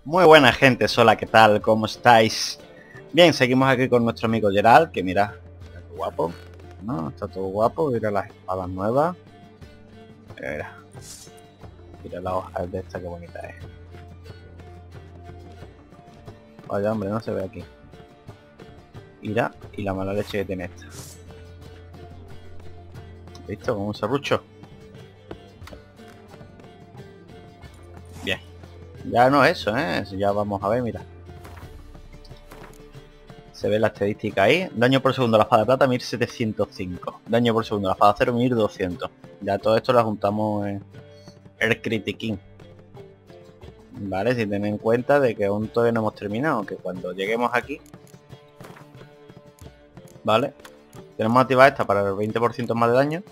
Muy buena gente, hola, ¿qué tal? ¿Cómo estáis? Bien, seguimos aquí con nuestro amigo Geralt, que mira, está todo guapo, ¿no? Está todo guapo, mira las espadas nuevas. Mira la hoja de esta, que bonita es. Vaya hombre, no se ve aquí. Mira, y la mala leche que tiene esta. ¿Listo? Con un serrucho. Bien. Ya no es eso, ¿eh? Ya vamos a ver, mira. Se ve la estadística ahí. Daño por segundo a la espada de plata 1705. Daño por segundo a la espada de acero 1200. Ya todo esto lo juntamos en el critiquín. Vale, si ten en cuenta de que aún todavía no hemos terminado, que cuando lleguemos aquí, vale, tenemos activada esta para el 20% más de daño.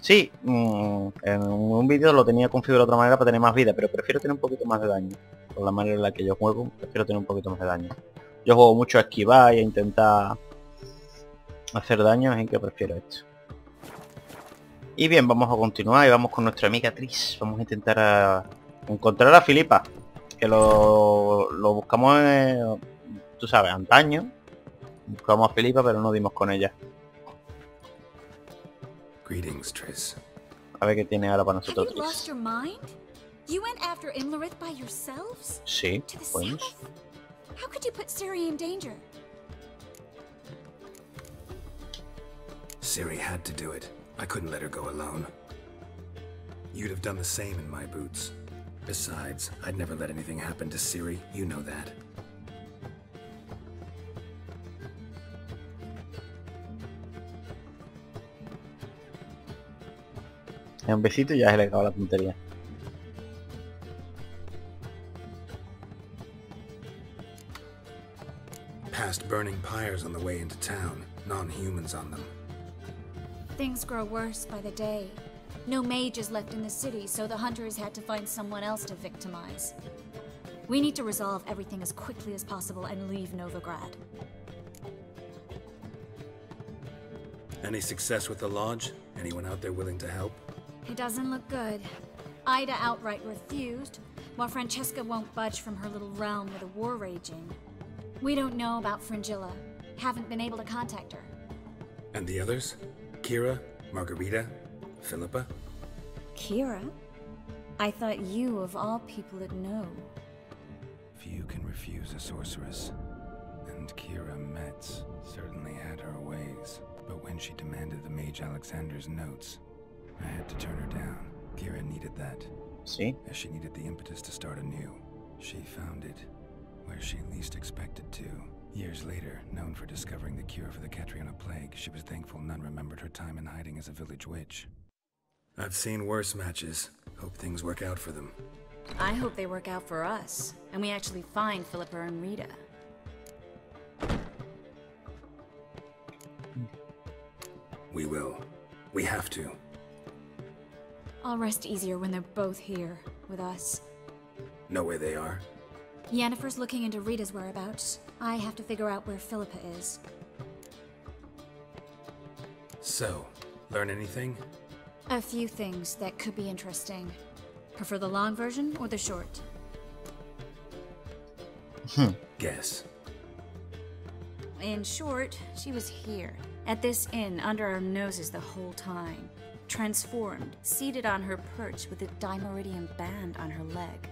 Sí, en un vídeo lo tenía configurado de otra manera para tener más vida, pero prefiero tener un poquito más de daño. Por la manera en la que yo juego, prefiero tener un poquito más de daño. Yo juego mucho a esquivar y a intentar hacer daño, así que prefiero esto. Y bien, vamos a continuar y vamos con nuestra amiga Tris. Vamos a intentar encontrar a Filipa, que lo buscamos, tú sabes, antaño. Buscamos a Filipa, pero no dimos con ella. Greetings, Tris. A ver qué tiene ahora para nosotros, Tris. Sí, pues. How could you put Ciri in danger? Ciri had to do it. I couldn't let her go alone. You'd have done the same in my boots. Besides, I'd never let anything happen to Ciri, you know that. Un besito y ya se le acabó la tontería. Past burning pyres on the way into town. Non-humans on them. Things grow worse by the day. No mages left in the city, so the hunters had to find someone else to victimize. We need to resolve everything as quickly as possible and leave Novigrad. Any success with the lodge? Anyone out there willing to help? It doesn't look good. Ida outright refused, while Francesca won't budge from her little realm with a war raging. We don't know about Fringilla. Haven't been able to contact her. And the others? Kira? Margarita? Philippa? Kira? I thought you, of all people, would know. Few can refuse a sorceress. And Kira Metz certainly had her ways. But when she demanded the Mage Alexander's notes, I had to turn her down. Kira needed that. See? As she needed the impetus to start anew. She found it where she least expected to. Years later, known for discovering the cure for the Catriona plague, she was thankful none remembered her time in hiding as a village witch. I've seen worse matches. Hope things work out for them. I hope they work out for us, and we actually find Philippa and Rita. We will. We have to. I'll rest easier when they're both here, with us. Know where they are? Yennefer's looking into Rita's whereabouts. I have to figure out where Philippa is. So, learn anything? A few things that could be interesting. Prefer the long version or the short? Guess. In short, she was here, at this inn, under our noses the whole time. Transformed, seated on her perch with a Dimeridian band on her leg.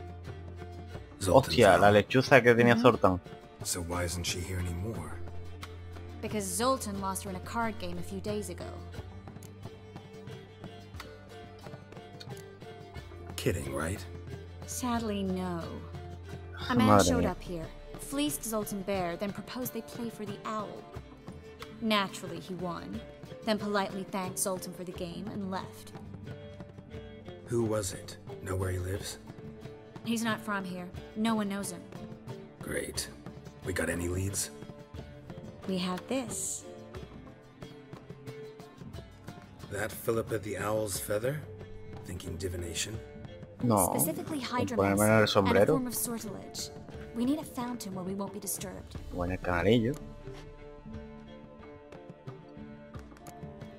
Hostia, la lechuza que tenía Zoltan. So why isn't she here anymore? Because Zoltan lost her in a card game a few days ago. Kidding, right? Sadly, no. A man showed up here, fleeced Zoltan bare, then proposed they play for the owl. Naturally, he won, then politely thanked Zoltan for the game and left. Who was it? Know where he lives? He's not from here. No one knows him. Great. We got any leads? We have this. That Philippa the Owl's feather? Thinking divination? No. Specifically Ponerme en el hydromancing and a sombrero form of sortilege. We need a fountain where we won't be disturbed. o en el canalillo.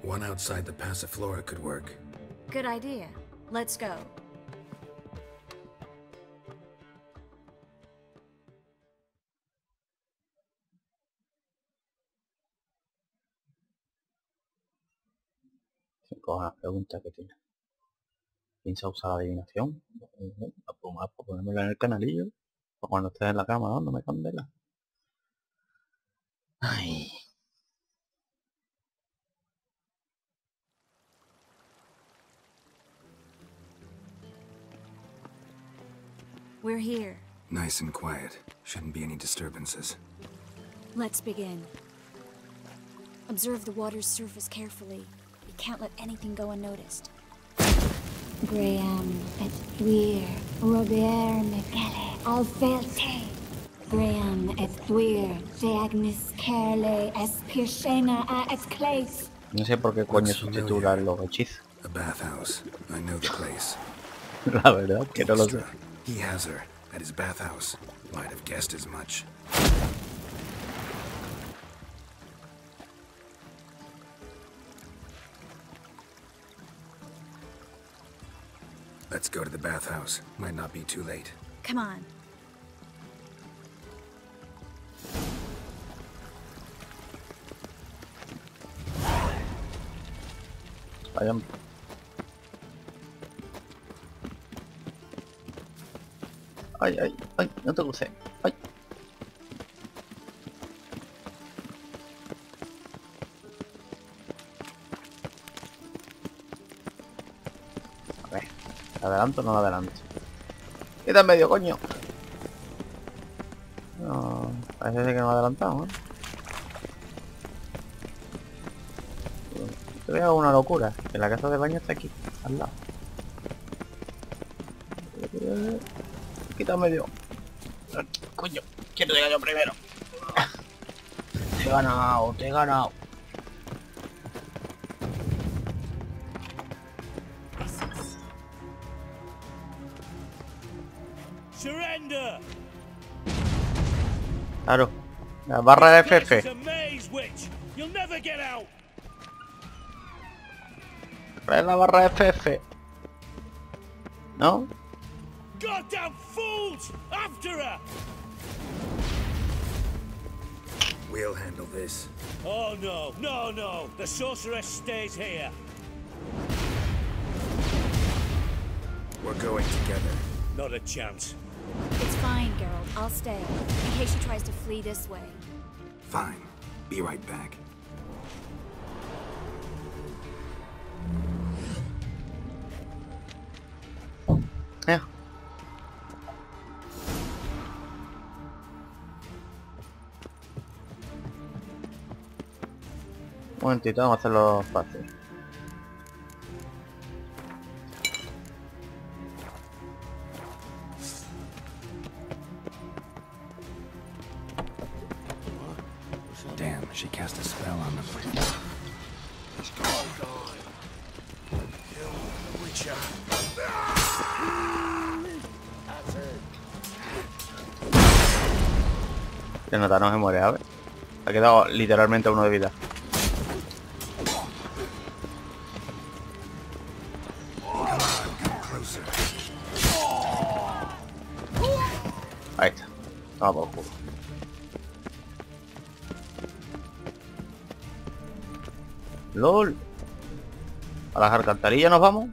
One outside the Passiflora could work. Good idea. Let's go. más preguntas que tiene. ¿Piensa usar la adivinación? A ponérmela en el canalillo. O cuando estés en la cama dándome candela. Ay. We're here. Nice and quiet. Shouldn't be any disturbances. Let's begin. Observe the water's surface carefully. You can't let anything go unnoticed. Graham et thuir, Robert Mekele, Alfelte. Graham et thuir, Deagnis Kerle, Espirshena a Esclase. No sé por qué coño sustituir los hechizos. A bathhouse. I know the place. La verdad que no lo sé. He has her at his bathhouse. Might have guessed as much. Let's go to the bathhouse. Might not be too late. Come on. Vayan. Ay, ay, ay, no te crucé. Ay. A ver, ¿la adelanto o no la adelanto? Queda en medio, coño. No, parece que no ha adelantado, ¿eh? Te veo una locura, que la casa de baño está aquí, al lado. Quita medio. Coño, quiero llegar yo primero. Te he ganado, te he ganado. Surrender. Claro, la barra de FF. Trae la barra de FF. ¿No? Goddamn fools! After her! We'll handle this. Oh no, no, no! The sorceress stays here. We're going together. Not a chance. It's fine, Geralt. I'll stay, in case she tries to flee this way. Fine. Be right back. Yeah. Un momentito, vamos a hacerlo fácil. Damn, she cast a spell on them. Se nota, no se muere, a ver. Ha quedado literalmente uno de vida. Ahí está. Toma por culo. LOL. A las alcantarillas nos vamos.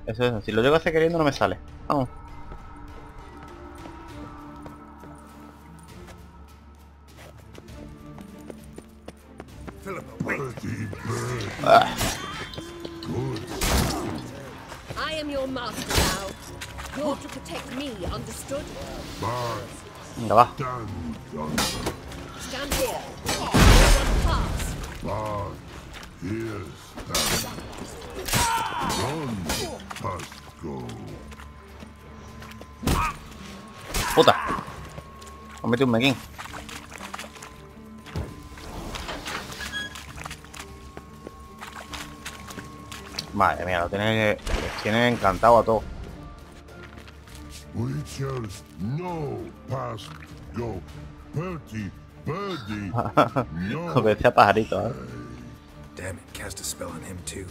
Eso es, si lo llego a hacer queriendo no me sale. Vamos. Ah. I am your master now. You're to protect me, understood? Venga, va. Stand here. No one pass. Puta. Me metí un mequín. Madre mía, lo tienen encantado a todos. Witchers, no past go. Birdie, birdie, no. Obedece a pajarito, ¿eh? Damn it, cast a spell on him too.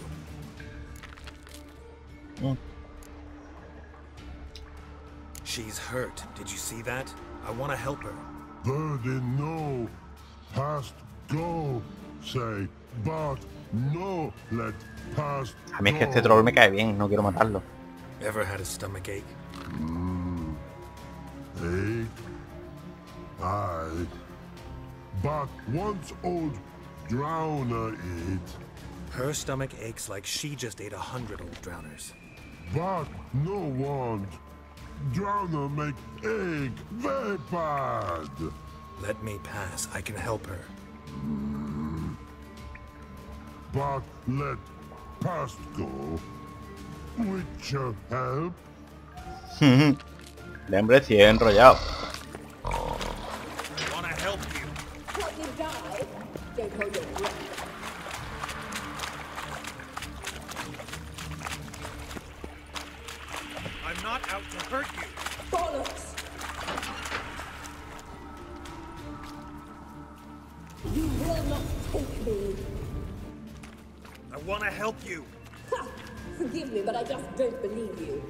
She's hurt. Did you see that? I want to help her. Birdie, no past go. Say, but no let past A mí es que este troll me cae bien, no quiero matarlo. Ever had a stomach ache? Ache? Aye. But once old drowner ate, Her stomach aches like she just ate 100 old drowners. but no want. Drowner make ache very bad. Let me pass. I can help her. But let past go. Which help? El hombre sí es enrollado. Wanna help you? What, you die? Don't hold your breath. I'm not out to hurt you. Bollocks! You will not take me. I wanna help you. Ha! Forgive me, but I just don't believe you.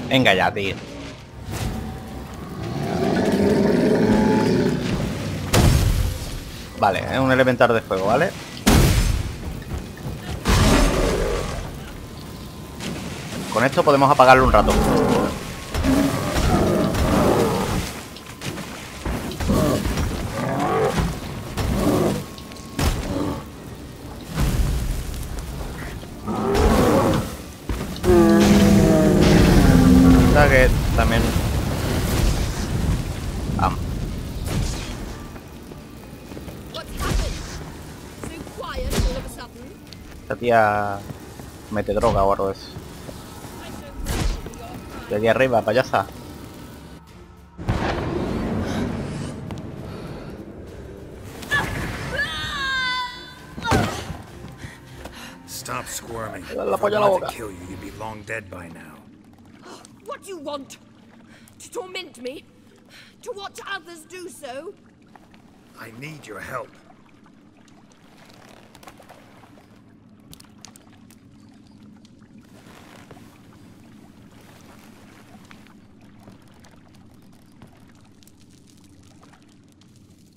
Venga ya, tío. Vale, es un elemental de fuego, ¿vale? Con esto podemos apagarlo un rato. Que también What's happened? So quiet all of a sudden. esta tía mete droga o algo de eso. De aquí arriba, payasa. Stop squirming. If La I polla a la wanted boca. to kill you, you'd be long dead by now. What do you want? To torment me? To watch others do so? I need your help.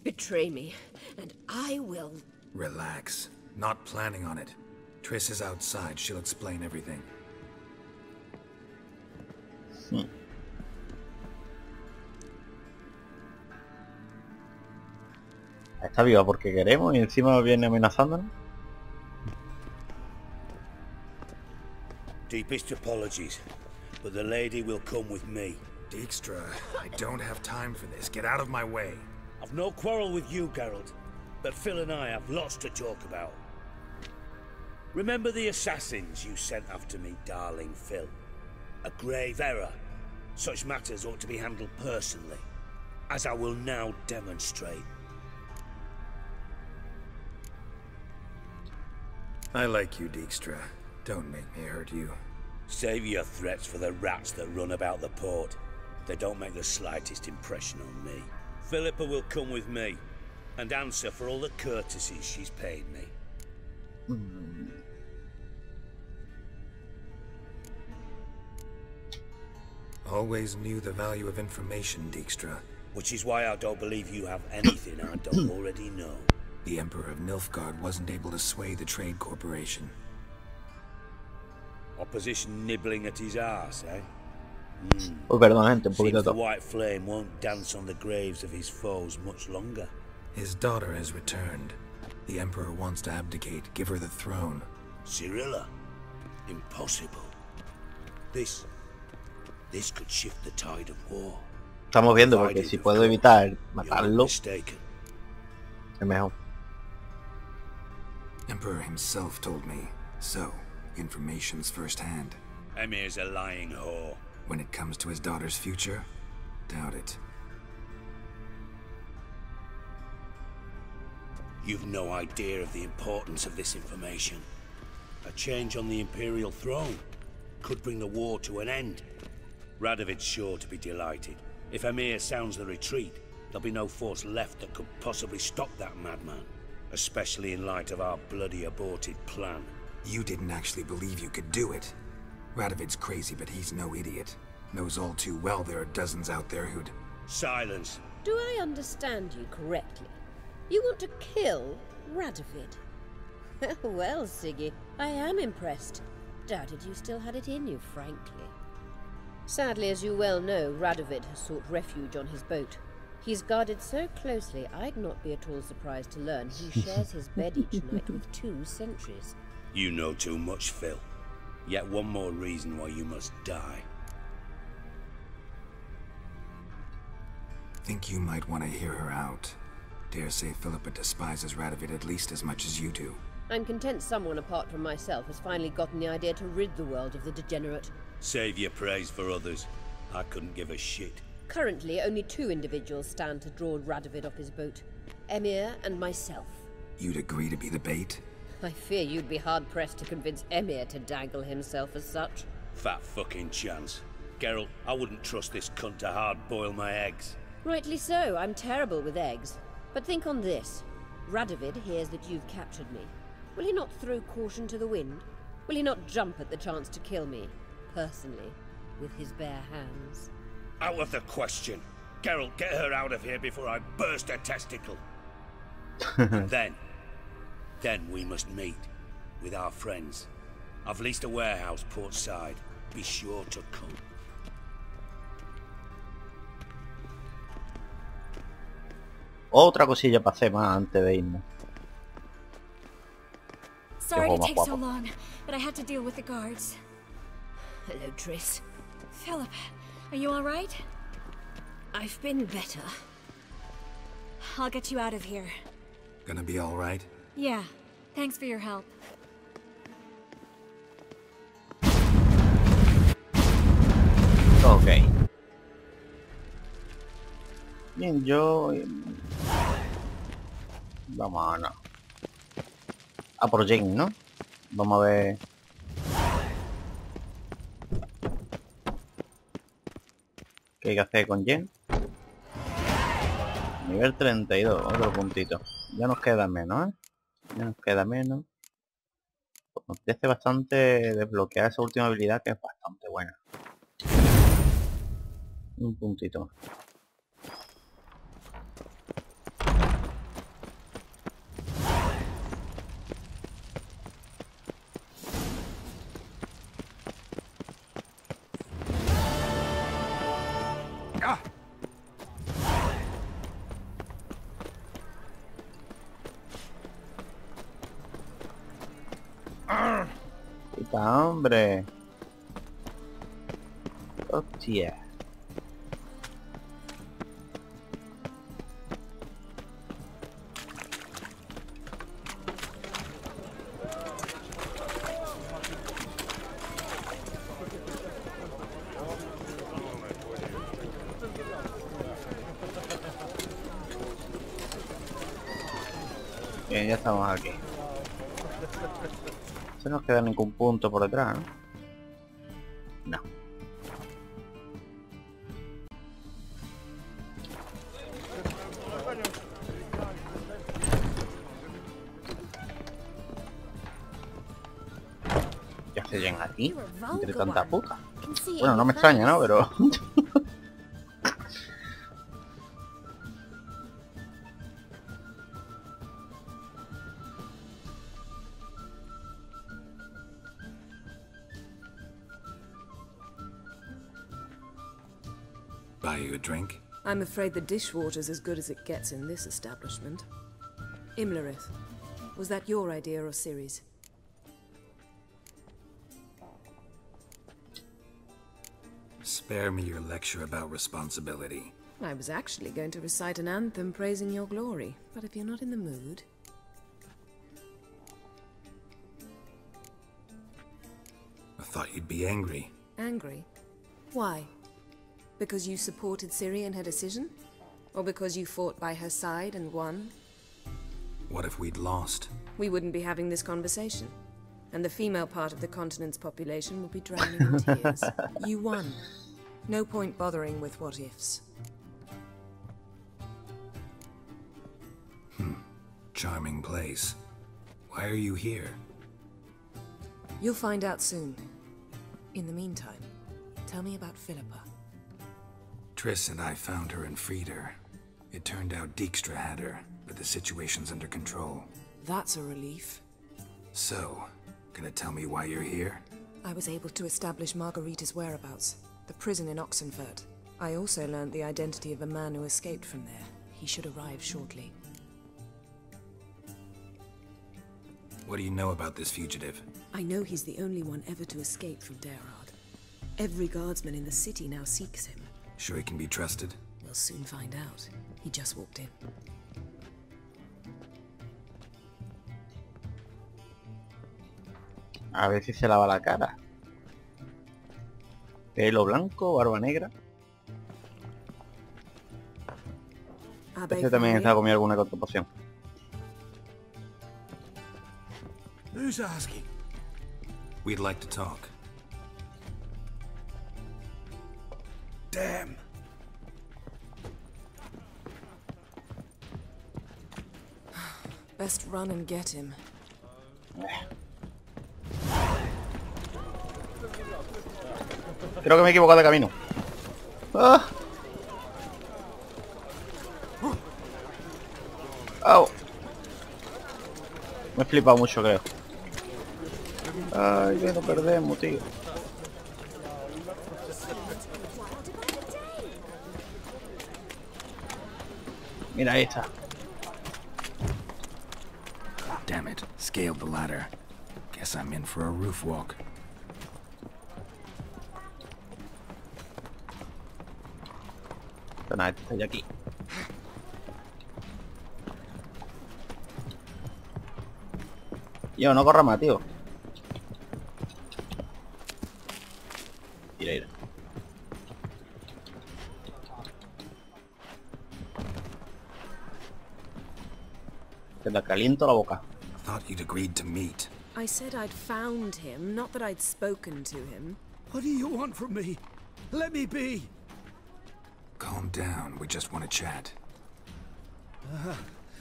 Betray me, and I will. Relax. Not planning on it. Triss is outside. She'll explain everything. Está viva porque queremos y encima viene amenazándonos. Deepest apologies, but the lady will come with me. Dijkstra, I don't have time for this. Get out of my way. I've no quarrel with you, Geralt, but Phil and I have lots to talk about. Remember the assassins you sent after me, darling Phil? A grave error. Such matters ought to be handled personally, as I will now demonstrate. I like you, Dijkstra. Don't make me hurt you. Save your threats for the rats that run about the port. They don't make the slightest impression on me. Philippa will come with me, and answer for all the courtesies she's paid me. Always knew the value of information, Dijkstra. Which is why I don't believe you have anything I don't already know. The Emperor of Nilfgaard wasn't able to sway the Trade Corporation. Opposition nibbling at his arse, eh? Uy, perdón, gente, un Seems poquito the todo. white flame won't dance on the graves of his foes much longer. His daughter has returned. The Emperor wants to abdicate, give her the throne. Cyrilla? Impossible. This could shift the tide of war. Estamos viendo porque si puedo evitar matarlo, Mistaken. es mejor. Emperor himself told me. So, information's firsthand. Emir's a lying whore. When it comes to his daughter's future, doubt it. You've no idea of the importance of this information. A change on the Imperial throne could bring the war to an end. Radovid's sure to be delighted. If Emir sounds the retreat, there'll be no force left that could possibly stop that madman. Especially in light of our bloody aborted plan. You didn't actually believe you could do it. Radovid's crazy, but he's no idiot. Knows all too well there are dozens out there who'd... Silence. Do I understand you correctly? You want to kill Radovid? Well, Siggy, I am impressed. Doubted you still had it in you, frankly. Sadly, as you well know, Radovid has sought refuge on his boat. He's guarded so closely, I'd not be at all surprised to learn he shares his bed each night with 2 sentries. You know too much, Phil. Yet one more reason why you must die. Think you might want to hear her out. Dare say Philippa despises Radovid at least as much as you do. I'm content someone apart from myself has finally gotten the idea to rid the world of the degenerate. Save your praise for others. I couldn't give a shit. Currently, only 2 individuals stand to draw Radovid off his boat. Emir and myself. You'd agree to be the bait? I fear you'd be hard-pressed to convince Emir to dangle himself as such. Fat fucking chance. Geralt, I wouldn't trust this cunt to hard-boil my eggs. Rightly so, I'm terrible with eggs. But think on this. Radovid hears that you've captured me. Will he not throw caution to the wind? Will he not jump at the chance to kill me, personally, with his bare hands? Out of the question. Geralt, get her out of here before I burst her testicle. And then we must meet with our friends. I've leased a warehouse portside. Be sure to come. Otra cosilla para hacer más antes de irnos. Sorry to take so long, but I had to deal with the guards. Hello, Triss. Philip, are you all right? I've been better. I'll get you out of here. Gonna be all right? Yeah, thanks for your help. Ok. Bien, yo... Vamos a por Jane, ¿no? Vamos a ver... ¿Qué hay que hacer con Jen? Nivel 32, otro puntito. Ya nos queda menos, ¿eh? Ya nos queda menos. Pues nos hace bastante desbloquear esa última habilidad que es bastante buena. Un puntito más. ¡Quita, hombre! ¡Hostia! Bien, ya estamos aquí. No se nos queda ningún punto por detrás, ¿no? No. ¿Qué hace Jen aquí? Entre tanta puta. Bueno, no me extraña, ¿no? Pero... Buy you a drink? I'm afraid the dishwater's as good as it gets in this establishment. Imlerith, was that your idea or Ciri's? Spare me your lecture about responsibility. I was actually going to recite an anthem praising your glory, but if you're not in the mood... I thought you'd be angry. Angry? Why? Because you supported Ciri in her decision? Or because you fought by her side and won? What if we'd lost? We wouldn't be having this conversation. And the female part of the continent's population would be drowning in tears. You won. No point bothering with what-ifs. Charming place. Why are you here? You'll find out soon. In the meantime, tell me about Philippa. Triss and I found her and freed her. It turned out Dijkstra had her, but the situation's under control. That's a relief. So, gonna tell me why you're here? I was able to establish Margarita's whereabouts, the prison in Oxenfurt. I also learned the identity of a man who escaped from there. He should arrive shortly. What do you know about this fugitive? I know he's the only one ever to escape from Geralt. Every guardsman in the city now seeks him. Sure he can be trusted? We'll soon find out. He just walked in. A ver si se lava la cara. Pelo blanco, barba negra. Este también está comiendo alguna que otra poción. Who's asking? We'd like to talk. Damn. Best run and get him. Creo que me he equivocado de camino. ¡Ah! ¡Au! Me he flipado mucho, creo. Ay, que no perdemos, tío. Mira, ahí está. Damn it, scaled the ladder. Guess I'm in for a roof walk. Nada, estoy aquí. Yo, no corra más, tío. Mira, mira. Te la caliento la boca. Thought you'd agreed to meet. I said I'd found him, not that I'd spoken to him. What do you want from me? Let me be. Calm down, we just want to chat.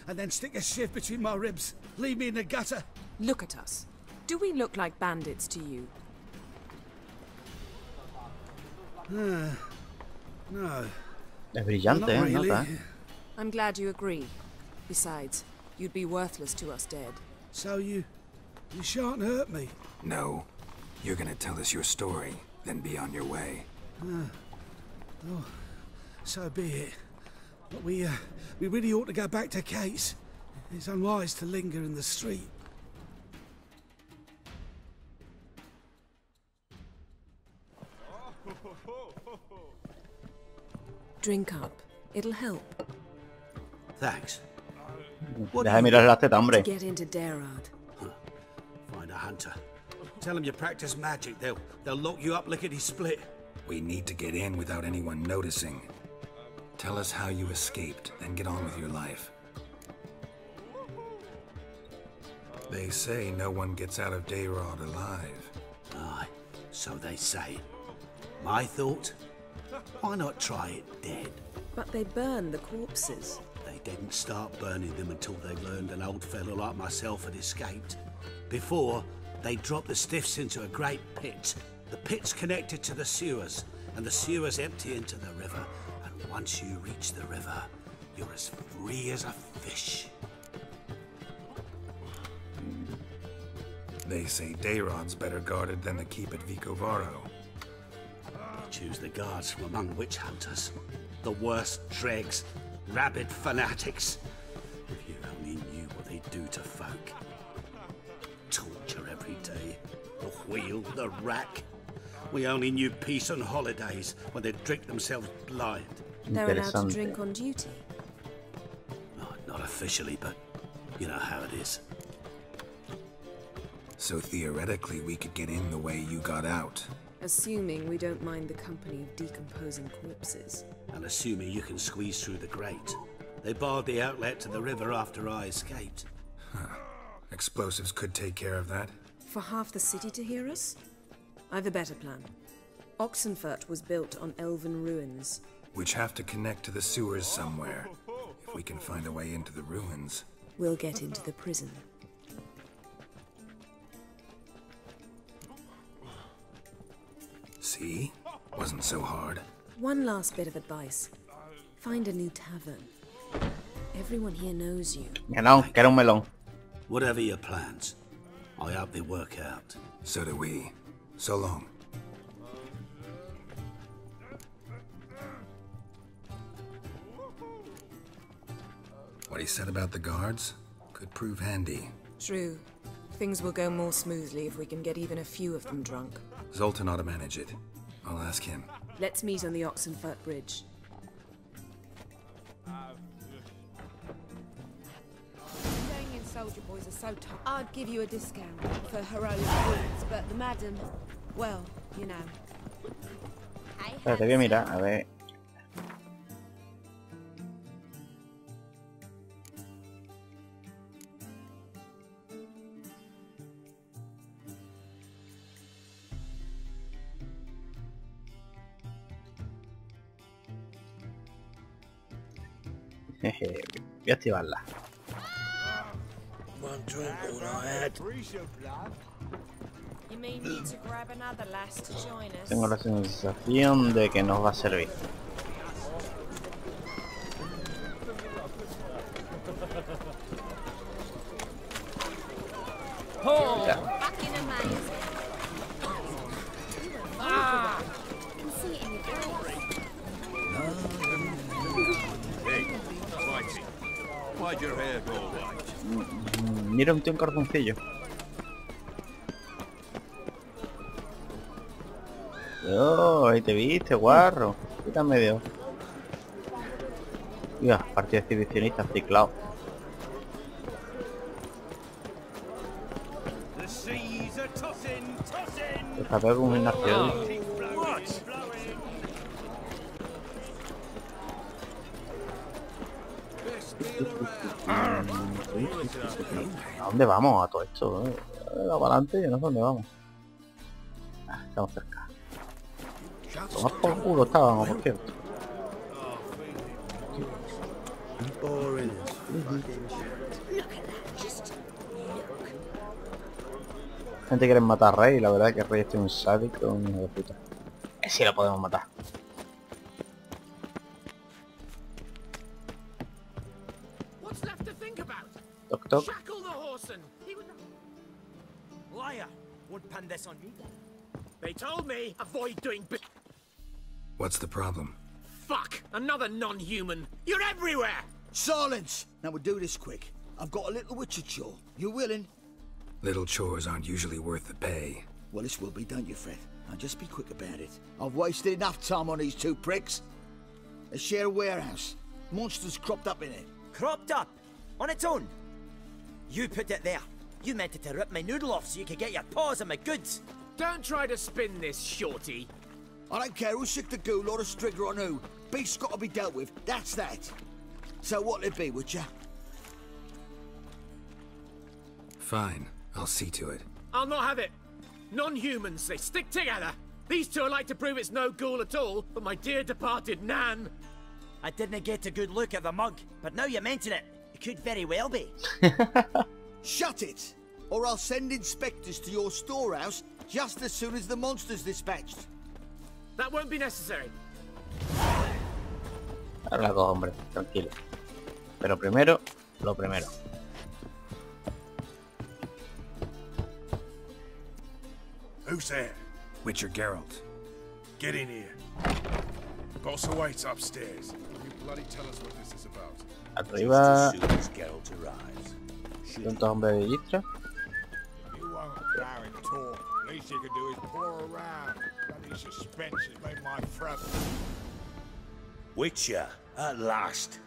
And then stick a shiv between my ribs. Leave me in the gutter. Look at us. Do we look like bandits to you? No. Es brillante, Not ¿eh? really. Nota. I'm glad you agree. Besides, you'd be worthless to us dead. So you shan't hurt me. No, you're gonna tell us your story, then be on your way. Oh, so be it. But we really ought to go back to Kate's. It's unwise to linger in the street. Drink up. It'll help. Thanks. Deja de mirar las tetas, hombre. To get into Gerard. Find a hunter. Tell them you practice magic. They'll lock you up lickety-split. We need to get in without anyone noticing. Tell us how you escaped, then get on with your life. They say no one gets out of Gerard alive. Aye, so they say. My thought? Why not try it dead? But they burn the corpses. They didn't start burning them until they learned an old fellow like myself had escaped. Before, they dropped the stiffs into a great pit. The pit's connected to the sewers, and the sewers empty into the river. And once you reach the river, you're as free as a fish. They say Dayrod's better guarded than the keep at Vicovaro. Choose the guards from among witch hunters. The worst dregs, rabid fanatics. If you only knew what they do to folk. Torture every day. The wheel, the rack. We only knew peace on holidays when they'd drink themselves blind. They're allowed to drink on duty. Oh, not officially, but you know how it is. So theoretically, we could get in the way you got out. Assuming we don't mind the company of decomposing corpses. And assuming you can squeeze through the grate. They barred the outlet to the river after I escaped. Huh. Explosives could take care of that. For half the city to hear us? I've a better plan. Oxenfurt was built on elven ruins. Which have to connect to the sewers somewhere. If we can find a way into the ruins. We'll get into the prison. See? Wasn't so hard. One last bit of advice. Find a new tavern. Everyone here knows you. Melón, que era un melón. Whatever your plans, I hope they work out. So do we. So long. What he said about the guards could prove handy. True. Things will go more smoothly if we can get even a few of them drunk. Zoltan ought to manage it. I'll ask him. Let's meet on the Oxenfurt Bridge. Ukrainian soldier boys are so tough. I'd give you a discount for heroic deeds, but the madam, well, you know. Espérate, voy a mirar, a ver. Jeje, voy a activarla. One drink all I had. You mean me to grab another lass to join us? Tengo la sensación de que nos va a servir. Ya. Fucking amazing. I can see it in your face. Why'd your hair go white? Mira, un tío en cartoncillo. Oh, ahí te viste, guarro. Quítame medio. Mira, partido exhibicionista, ciclado. Está pegado con un gimnasio. ¿A dónde vamos a todo esto? Para adelante, yo no sé dónde vamos. Ah, estamos cerca. Tomás por culo estábamos, por cierto. Gente quiere matar a Rey, la verdad es que Rey es un sádico, un hijo de puta. Sí lo podemos matar. Toc toc. Liar! Won't pan this on you. They told me avoid doing What's the problem? Fuck! Another non-human! You're everywhere! Silence! Now we'll do this quick. I've got a little witcher chore. You willing? Little chores aren't usually worth the pay. Well, this will be, don't you, Fred? Now just be quick about it. I've wasted enough time on these two pricks. They share a warehouse. Monsters cropped up in it. Cropped up? On its own? You put it there. You meant it to rip my noodle off so you could get your paws on my goods. Don't try to spin this, shorty. I don't care who's sick the ghoul or a strigger on who. Beast's got to be dealt with. That's that. So what'll it be, Witcher? Fine. I'll see to it. I'll not have it. Non-humans, they stick together. These two are like to prove it's no ghoul at all, but my dear departed Nan. I didn't get a good look at the mug, but now you mention it, it could very well be. Shut it! Or I'll send inspectors to your storehouse just as soon as the monster's dispatched. That won't be necessary. Ahora dos, hombre, tranquilo. Pero primero, lo primero. Who's there? Witcher Geralt. Get in here. Boss awaits upstairs. You bloody tell us what this is about. Arriba. Just as soon as Geralt arrives. ¿Cuántos hombres de Gistra? You won't crowd and talk. Least you can do is pour around. Bloody suspense has made my throat. Witcher, at last.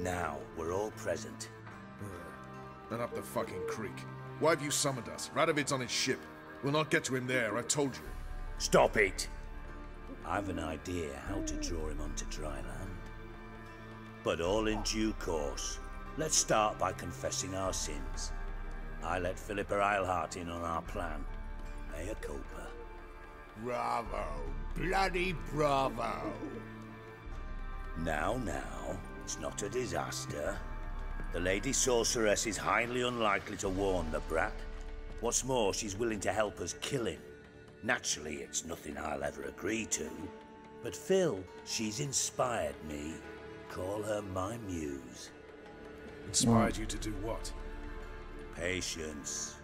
Now we're all present. Then up the fucking creek. Why have you summoned us? Radovid's on his ship. We'll not get to him there, I told you. Stop it! I've an idea how to draw him onto dry land. But all in due course. Let's start by confessing our sins. I let Philippa Eilhart in on our plan. Mea culpa. Bravo. Bloody bravo. Now, it's not a disaster. The Lady Sorceress is highly unlikely to warn the brat. What's more, she's willing to help us kill him. Naturally, it's nothing I'll ever agree to. But Phil, she's inspired me. Call her my muse. Inspired you to do what? Patience.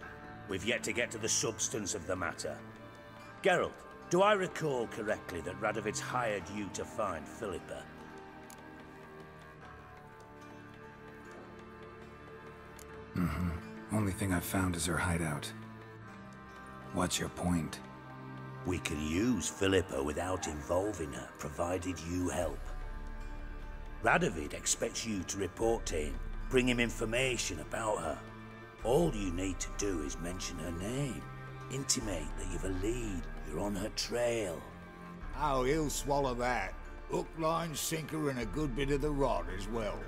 We've yet to get to the substance of the matter. Geralt, do I recall correctly that Radovid's hired you to find Philippa? Only thing I've found is her hideout. What's your point? We can use Philippa without involving her, provided you help. Radovid expects you to report to him, bring him information about her. All you need to do is mention her name. Intimate that you've a lead, you're on her trail. Oh, he'll swallow that. Hook, line, sinker, and a good bit of the rod as well.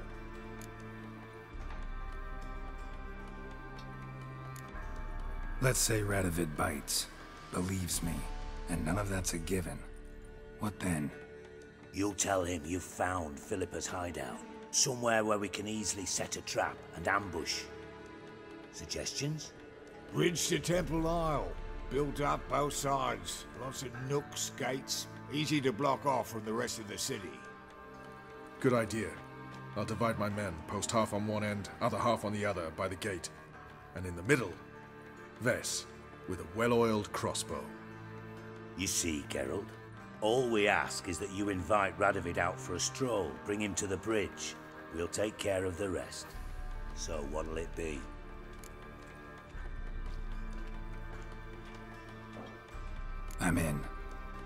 Let's say Radovid bites, believes me, and none of that's a given. What then? You'll tell him you've found Philippa's hideout, somewhere where we can easily set a trap and ambush. Suggestions? Bridge to Temple Isle. Built up both sides. Lots of nooks, gates. Easy to block off from the rest of the city. Good idea. I'll divide my men, post half on one end, other half on the other, by the gate. And in the middle, Vess, with a well-oiled crossbow. You see, Geralt, all we ask is that you invite Radovid out for a stroll, bring him to the bridge. We'll take care of the rest. So what'll it be? I'm in.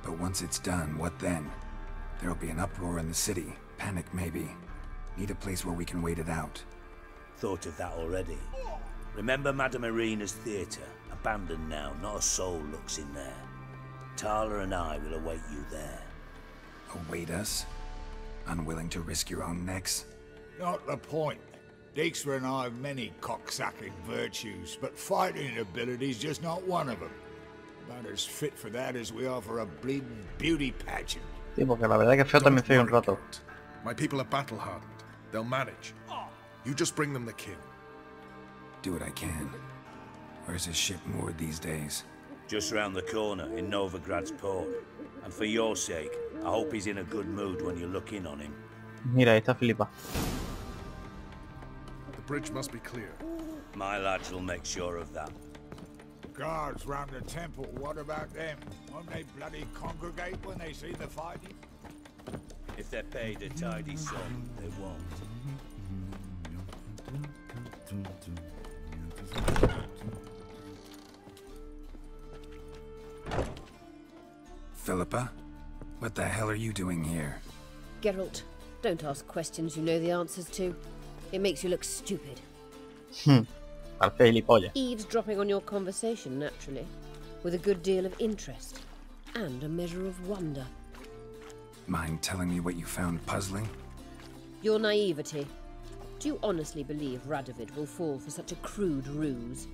But once it's done, what then? There'll be an uproar in the city. Panic, maybe. Need a place where we can wait it out. Thought of that already. Remember Madame Irina's theatre? Abandoned now, not a soul looks in there. Tala and I will await you there. Await us? Unwilling to risk your own necks? Not the point. Dijkstra and I have many cocksucking virtues, but fighting ability's just not one of them. About as fit for that as we are for a bleeding beauty pageant. Sí, porque la verdad es que feo también soy un rato. My people are battle-hardened. They'll manage. You just bring them the king. Do what I can. Where's his ship moored these days? Just round the corner, in Novigrad's port. And for your sake, I hope he's in a good mood when you look in on him. Mira, ahí está Philippa. The bridge must be clear. My lads will make sure of that. Guards round the temple, what about them? Won't they bloody congregate when they see the fighting? If they're paid a tidy sum, they won't. Philippa? What the hell are you doing here? Geralt, don't ask questions you know the answers to. It makes you look stupid. Eavesdropping on your conversation, naturally, with a good deal of interest and a measure of wonder. Mind telling me what you found puzzling? Your naivety. Do you honestly believe Radovid will fall for such a crude ruse?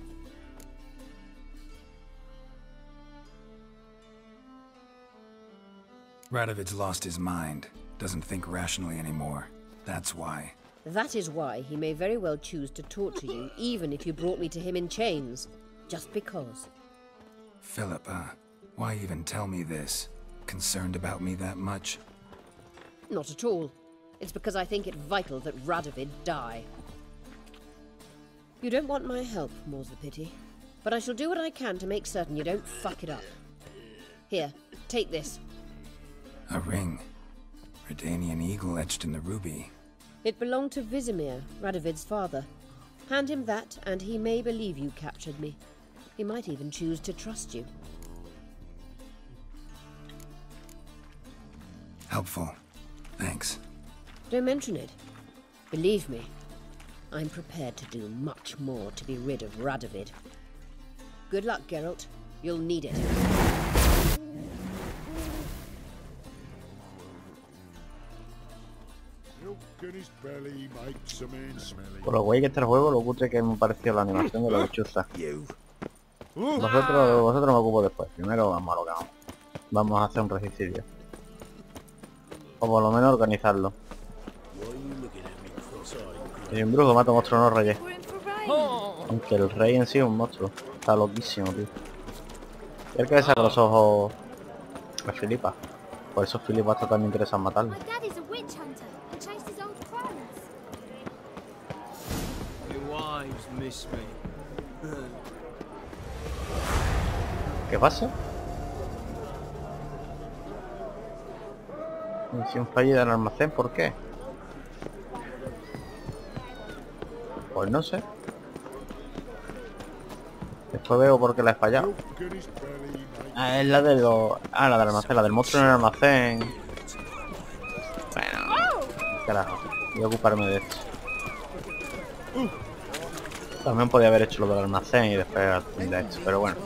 Radovid's lost his mind. Doesn't think rationally anymore. That's why. That is why he may very well choose to torture you, even if you brought me to him in chains. Just because. Philippa, why even tell me this? Concerned about me that much? Not at all. It's because I think it vital that Radovid die. You don't want my help, more's the pity. But I shall do what I can to make certain you don't fuck it up. Here, take this. A ring. Redanian eagle etched in the ruby. It belonged to Vizimir, Radovid's father. Hand him that, and he may believe you captured me. He might even choose to trust you. Helpful. Thanks. Don't mention it. Believe me, I'm prepared to do much more to be rid of Radovid. Good luck, Geralt. You'll need it. Por lo guay que está el juego, lo cutre que me pareció la animación de la lechuza. Vosotros me ocupo después. Primero vamos a lo que vamos. Vamos a hacer un regicidio. O por lo menos organizarlo. Y un brujo mata a un monstruo, no reyes. Aunque el rey en sí es un monstruo. Está loquísimo, tío. Y el que le saca los ojos a Philippa. Por eso Philippa está tan interesado en matarlo. wives miss me. ¿Qué pasa? Misión fallida en el almacén, ¿por qué? Pues no sé. Después veo por qué la he fallado. Ah, es la de los... Ah, la del almacén, la del monstruo en el almacén. Bueno, carajo, voy a ocuparme de esto. También podía haber hecho lo del almacén y después de esto, pero bueno.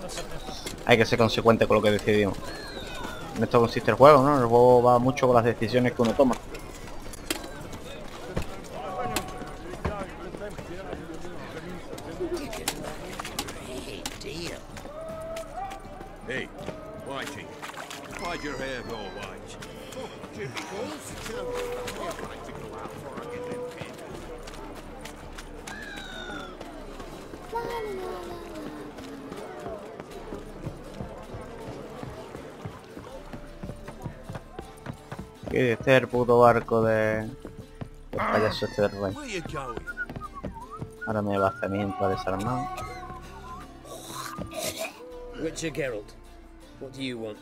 Hay que ser consecuente con lo que decidimos. En esto consiste el juego, ¿no? El juego va mucho con las decisiones que uno toma. Hey, Whitey, why'd your hair go white? Oh, Jimmy goes. You'd like to go out for a little bit. Que este es el puto barco de... El payaso este del rey. Where you going? Ahora me va a hacer mi entrada desarmado. Witcher Geralt, what do you want?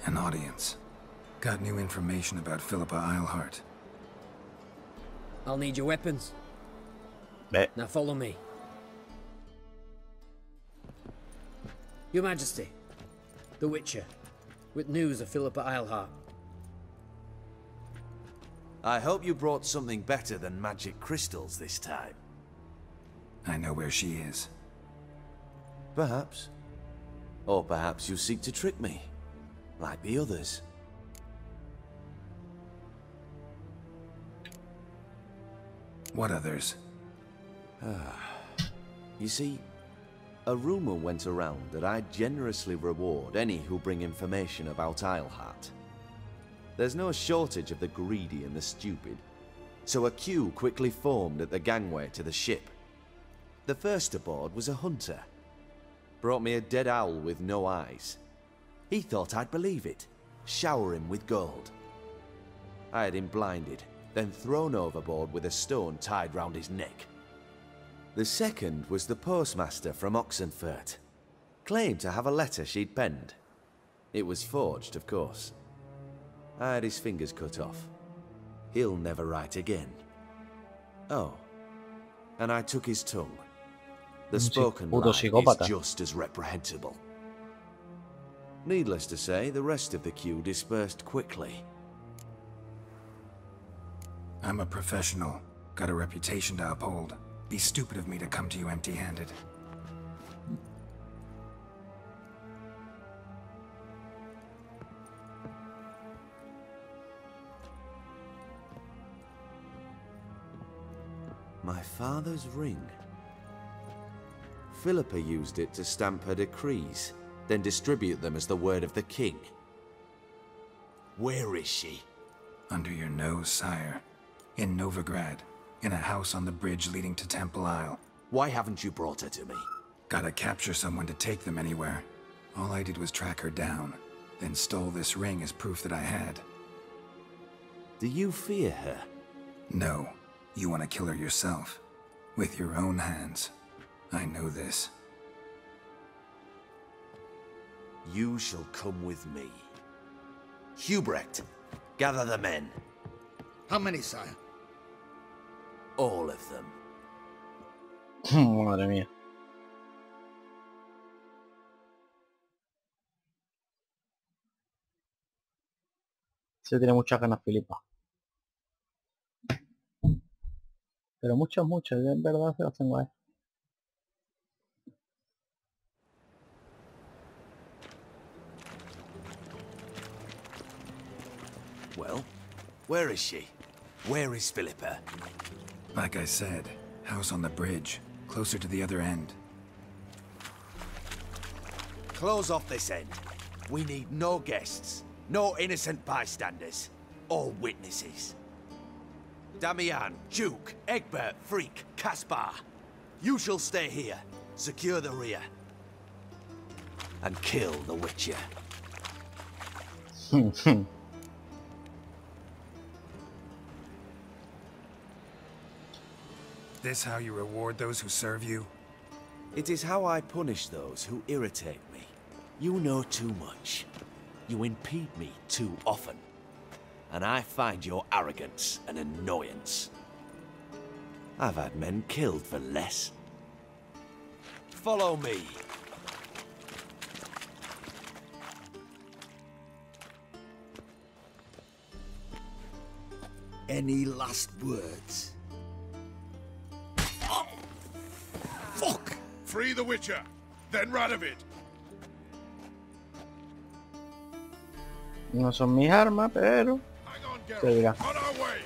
An audience. Got new information about Philippa Eilhart. I'll need your weapons. Now follow me. Your Majesty, the Witcher, with news of Philippa Eilhart. I hope you brought something better than magic crystals this time. I know where she is. Perhaps. Or perhaps you seek to trick me, like the others. What others? You see, a rumor went around that I generously reward any who bring information about Eilhart. There's no shortage of the greedy and the stupid, so a queue quickly formed at the gangway to the ship. The first aboard was a hunter. Brought me a dead owl with no eyes. He thought I'd believe it, shower him with gold. I had him blinded, then thrown overboard with a stone tied round his neck. The second was the postmaster from Oxenfurt. Claimed to have a letter she'd penned. It was forged, of course. I had his fingers cut off. He'll never write again. Oh, and I took his tongue. The spoken lie is just as reprehensible. Needless to say, the rest of the queue dispersed quickly. I'm a professional. Got a reputation to uphold. Be stupid of me to come to you empty-handed. My father's ring. Philippa used it to stamp her decrees, then distribute them as the word of the king. Where is she? Under your nose, sire. In Novigrad, in a house on the bridge leading to Temple Isle. Why haven't you brought her to me? Gotta capture someone to take them anywhere. All I did was track her down, then stole this ring as proof that I had. Do you fear her? No. You want to kill her yourself. With your own hands. I know this. You shall come with me. Hubrecht, gather the men. How many, sire? All of them. Madre mía. Se tiene muchas ganas, Filipa. Pero muchas, yo en verdad se las tengo ahí. Well, where is she? Where is Philippa? Like I said, house on the bridge, closer to the other end. Close off this end. We need no guests, no innocent bystanders, all witnesses. Damian, Duke, Egbert, Freak, Caspar. You shall stay here, secure the rear, and kill the Witcher. this how you reward those who serve you? It is how I punish those who irritate me. You know too much. You impede me too often. And I find your arrogance an annoyance. I've had men killed for less. Follow me. Any last words? Oh, fuck! Free the Witcher, then Radovid. No son mis armas, pero... Hang on, se dirá. Geralt. On our way.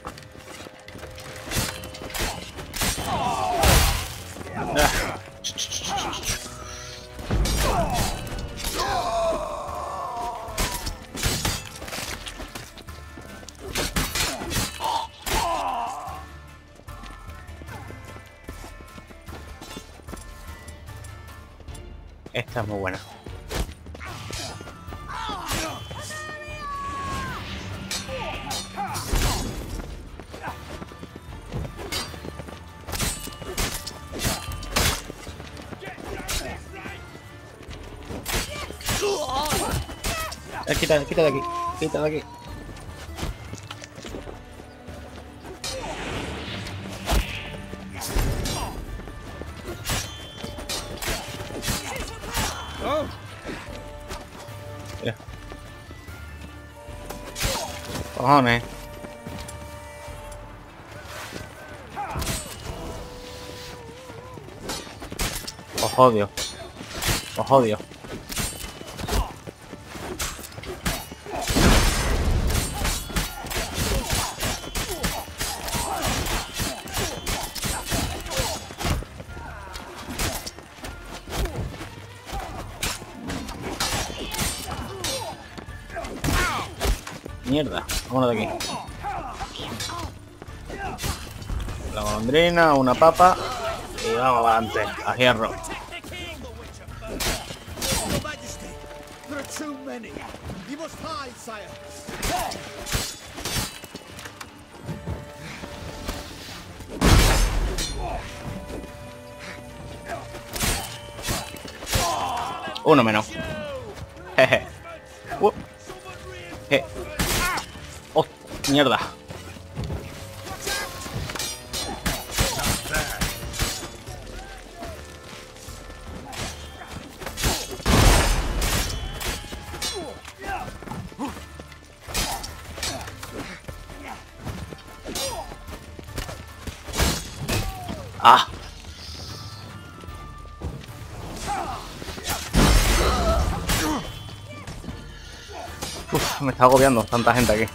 Esta es muy buena. Quita de aquí, quita de aquí. Mira. Cojones. Os odio. Os odio. Mierda, vámonos de aquí. La golondrina, una papa y vamos adelante, a hierro. Uno menos. Jeje. Oh, mierda. Ah. Uf, me está agobiando tanta gente aquí.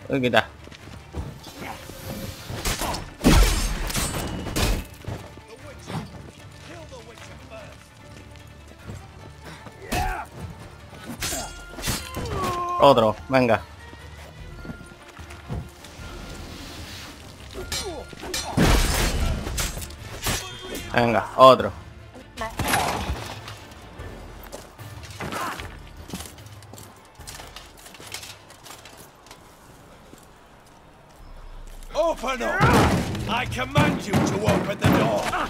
Voy a quitar. Otro, venga. Venga, otro. Open up! I command you to open the door!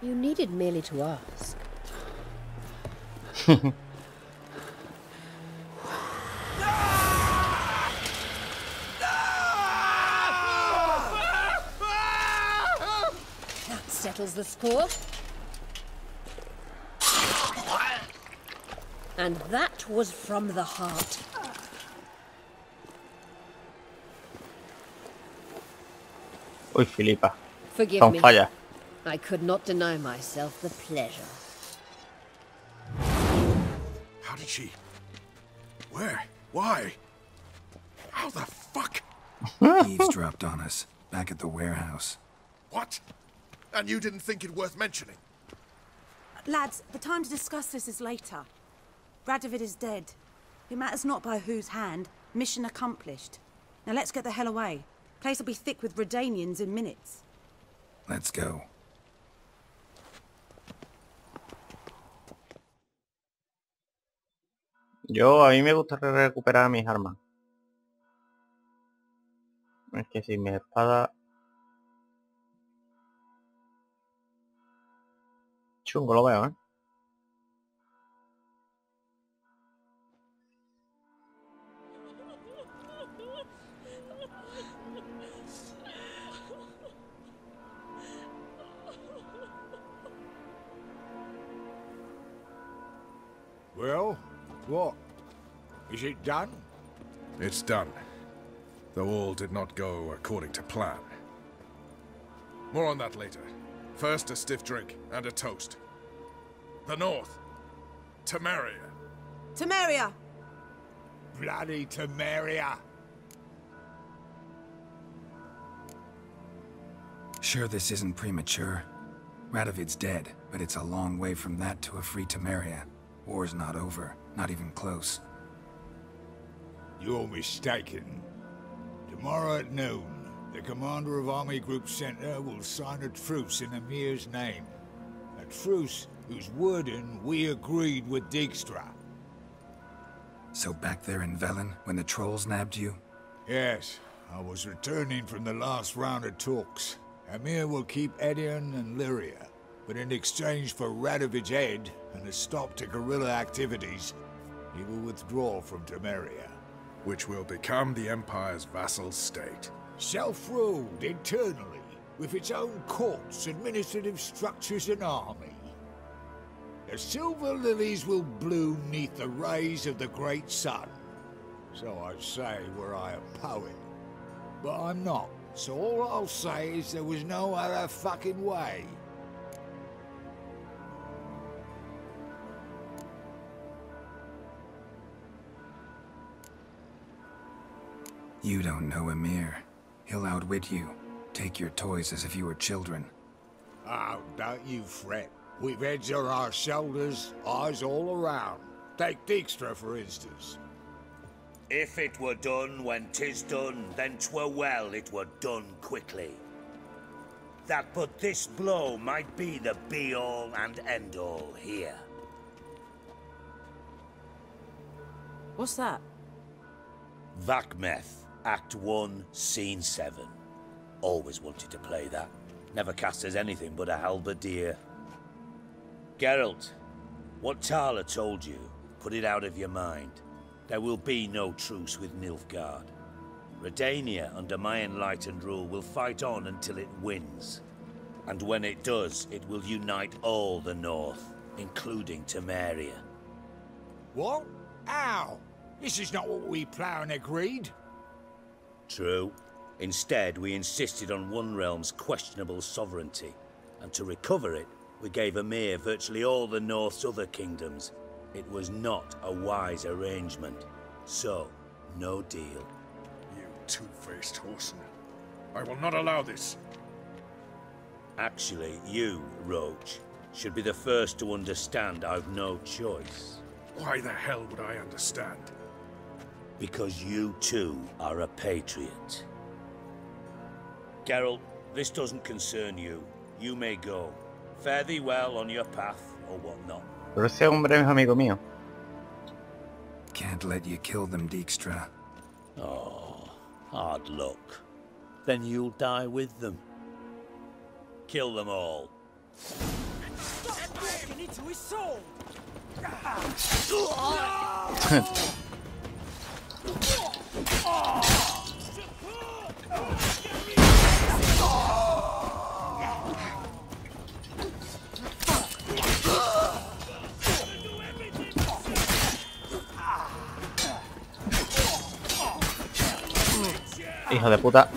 You needed merely to ask. That settles the score. And that was from the heart. Uy, Filipa. Forgive me. Falla. I could not deny myself the pleasure. How did she? Where? Why? How the fuck? Eavesdropped on us, back at the warehouse. What? And you didn't think it worth mentioning? Lads, the time to discuss this is later. Radovid is dead. It matters not by whose hand. Mission accomplished. Now let's get the hell away. Place will be thick with Redanians in minutes. Let's go. A mí me gusta recuperar mis armas. Es que si mi espada... Chungo lo veo, ¿eh? Well, what? Is it done? It's done. Though all did not go according to plan. More on that later. First, a stiff drink and a toast. The North. Temeria. Temeria! Bloody Temeria! Sure this isn't premature? Radovid's dead, but it's a long way from that to a free Temeria. War's not over, not even close. You're mistaken. Tomorrow at noon, the commander of Army Group Center will sign a truce in Emir's name. A truce whose wording we agreed with Dijkstra. So back there in Velen, when the trolls nabbed you? Yes, I was returning from the last round of talks. Emir will keep Edion and Lyria, but in exchange for Radovid's head and a stop to guerrilla activities, he will withdraw from Temeria. Which will become the Empire's vassal state. Self-ruled internally, with its own courts, administrative structures and army. The silver lilies will bloom neath the rays of the great sun. So I say were I a poet. But I'm not, so all I'll say is there was no other fucking way. You don't know Emir. He'll outwit you. Take your toys as if you were children. Oh, don't you fret. We've heads on our shoulders, eyes all around. Take Dijkstra, for instance. If it were done when 'tis done, then 'twere well it were done quickly. That but this blow might be the be-all and end-all here. What's that? Vakmeth, Act 1, Scene 7. Always wanted to play that. Never cast as anything but a halberdier. Geralt, what Tala told you, put it out of your mind. There will be no truce with Nilfgaard. Redania, under my enlightened rule, will fight on until it wins. And when it does, it will unite all the North, including Temeria. What? How? This is not what we planned and agreed. True. Instead, we insisted on one realm's questionable sovereignty, and to recover it, we gave Emir virtually all the North's other kingdoms. It was not a wise arrangement. So, no deal. You two-faced whoreson. I will not allow this. Actually, you, Roach, should be the first to understand I've no choice. Why the hell would I understand? Because you too are a patriot. Geralt, this doesn't concern you. You may go. Fare thee well on your path, or whatnot. Pero ese hombre es amigo mío. Can't let you kill them, Dijkstra. Oh, hard luck. Then you'll die with them. Kill them all. Stop walking into his soul! Hijo de puta.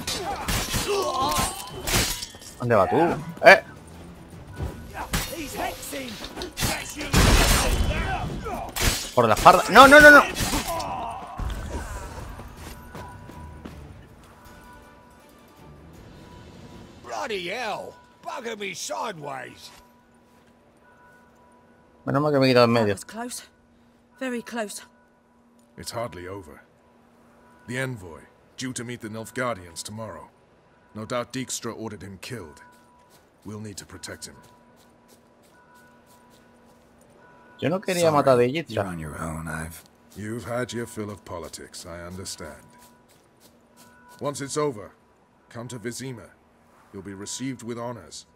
¿Dónde va tú? Por la espalda. No, no, no, no. Bloody hell! bugger me sideways. Menos mal que me he quitado en medio. Close. Very close. It's hardly over. The envoy, due to meet the Nilfgaardians tomorrow. No doubt Dijkstra ordered him killed. We'll need to protect him. Yo no quería matar a You're Dijkstra. on your own, You've had your fill of politics, I understand. Once it's over, come to Vizima. You'll be received with honors.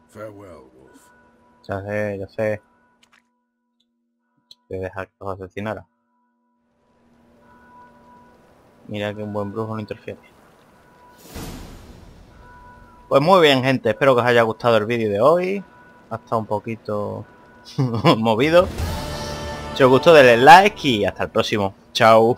Farewell, Wolf. Ya sé, ya sé. Voy a dejar que los asesinara. Mira que un buen brujo no interfiere. Pues muy bien, gente. Espero que os haya gustado el vídeo de hoy. Ha estado un poquito movido. Si os gustó, denle like y hasta el próximo. Chao.